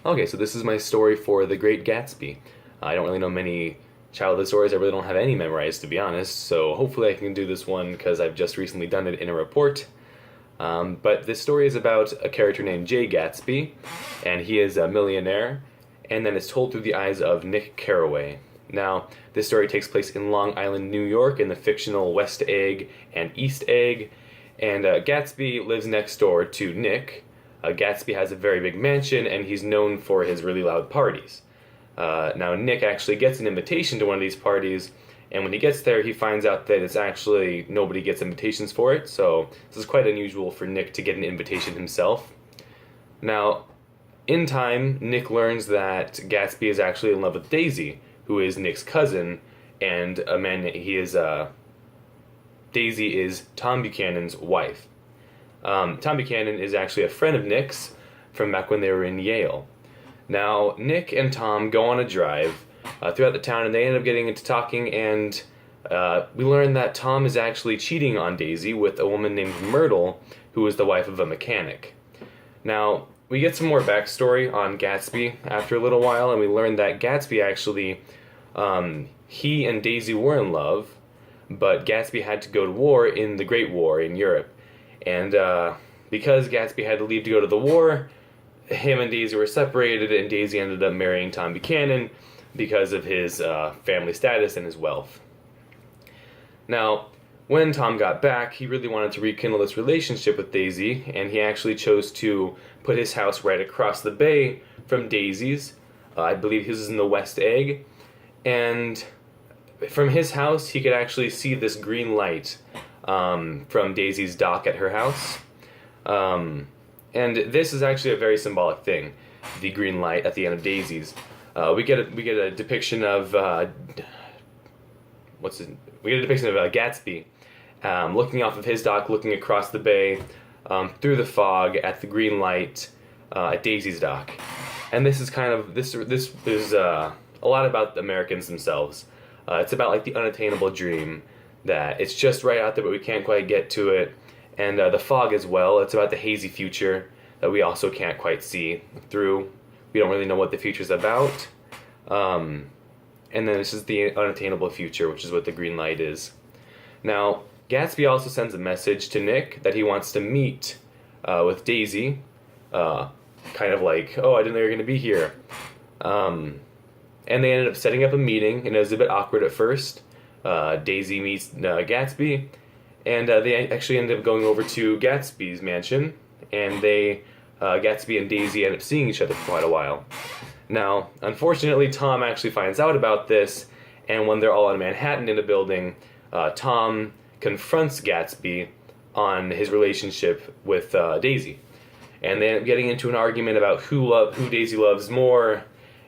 Okay, so this is my story for The Great Gatsby. I don't really know many childhood stories. I really don't have any memorized, to be honest. So hopefully I can do this one because I've just recently done it in a report. But this story is about a character named Jay Gatsby, and he is a millionaire, and then it's told through the eyes of Nick Carraway. Now, this story takes place in Long Island, New York, in the fictional West Egg and East Egg, and Gatsby lives next door to Nick. Gatsby has a very big mansion, and he's known for his really loud parties. Now, Nick actually gets an invitation to one of these parties, and when he gets there, he finds out that it's actually nobody gets invitations for it, so this is quite unusual for Nick to get an invitation himself. Now, in time, Nick learns that Gatsby is actually in love with Daisy, who is Nick's cousin, and a man Daisy is Tom Buchanan's wife. Tom Buchanan is actually a friend of Nick's from back when they were in Yale. Now, Nick and Tom go on a drive throughout the town, and they end up getting into talking, and we learn that Tom is actually cheating on Daisy with a woman named Myrtle, who is the wife of a mechanic. Now, we get some more backstory on Gatsby after a little while, and we learn that Gatsby actually, he and Daisy were in love, but Gatsby had to go to war in the Great War in Europe. And because Gatsby had to leave to go to the war, him and Daisy were separated, and Daisy ended up marrying Tom Buchanan because of his family status and his wealth. Now, when Tom got back, he really wanted to rekindle this relationship with Daisy, and he actually chose to put his house right across the bay from Daisy's. I believe his is in the West Egg, and from his house, he could actually see this green light from Daisy's dock at her house. And this is actually a very symbolic thing, the green light at the end of Daisy's. We get a depiction of Gatsby looking off of his dock, looking across the bay through the fog at the green light at Daisy's dock. And this is this is a lot about the Americans themselves. It's about like the unattainable dream, that it's just right out there but we can't quite get to it. And the fog as well, it's about the hazy future that we also can't quite see through. We don't really know what the future's about. And then this is the unattainable future, which is what the green light is. Now, Gatsby also sends a message to Nick that he wants to meet with Daisy. Kind of like, oh, I didn't know you were going to be here. And they ended up setting up a meeting, and it was a bit awkward at first. Daisy meets Gatsby, and they actually ended up going over to Gatsby's mansion, and Gatsby and Daisy end up seeing each other for quite a while. Now, unfortunately, Tom actually finds out about this, and when they're all in Manhattan in a building, Tom confronts Gatsby on his relationship with Daisy. And they end up getting into an argument about who Daisy loves more,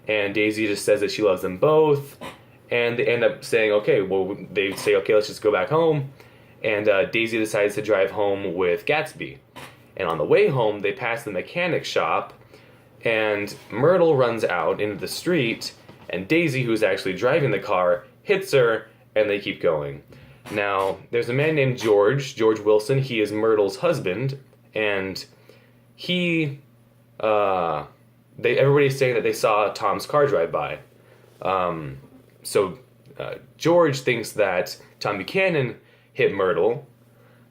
and Daisy just says that she loves them both, and they end up saying, okay, let's just go back home, and Daisy decides to drive home with Gatsby. And on the way home, they pass the mechanic shop, and Myrtle runs out into the street, and Daisy, who's actually driving the car, hits her, and they keep going. Now, there's a man named George Wilson. He is Myrtle's husband, and everybody's saying that they saw Tom's car drive by. So George thinks that Tom Buchanan hit Myrtle,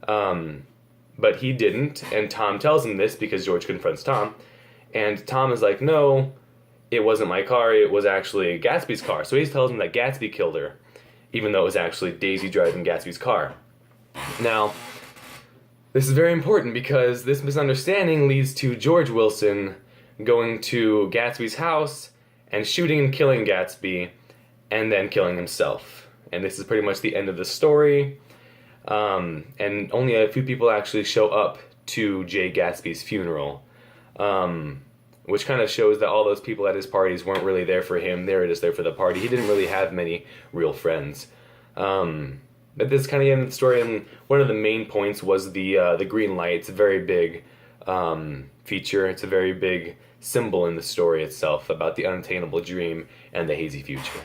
but he didn't, and Tom tells him this because George confronts Tom, and Tom is like, no, it wasn't my car, it was actually Gatsby's car. So he tells him that Gatsby killed her, even though it was actually Daisy driving Gatsby's car. Now, this is very important because this misunderstanding leads to George Wilson going to Gatsby's house and shooting and killing Gatsby, and then killing himself. And this is pretty much the end of the story. And only a few people actually show up to Jay Gatsby's funeral, which kind of shows that all those people at his parties weren't really there for him. They were just there for the party. He didn't really have many real friends. But this is kind of the end of the story, and one of the main points was the green light. It's a very big feature. It's a very big symbol in the story itself about the unattainable dream and the hazy future.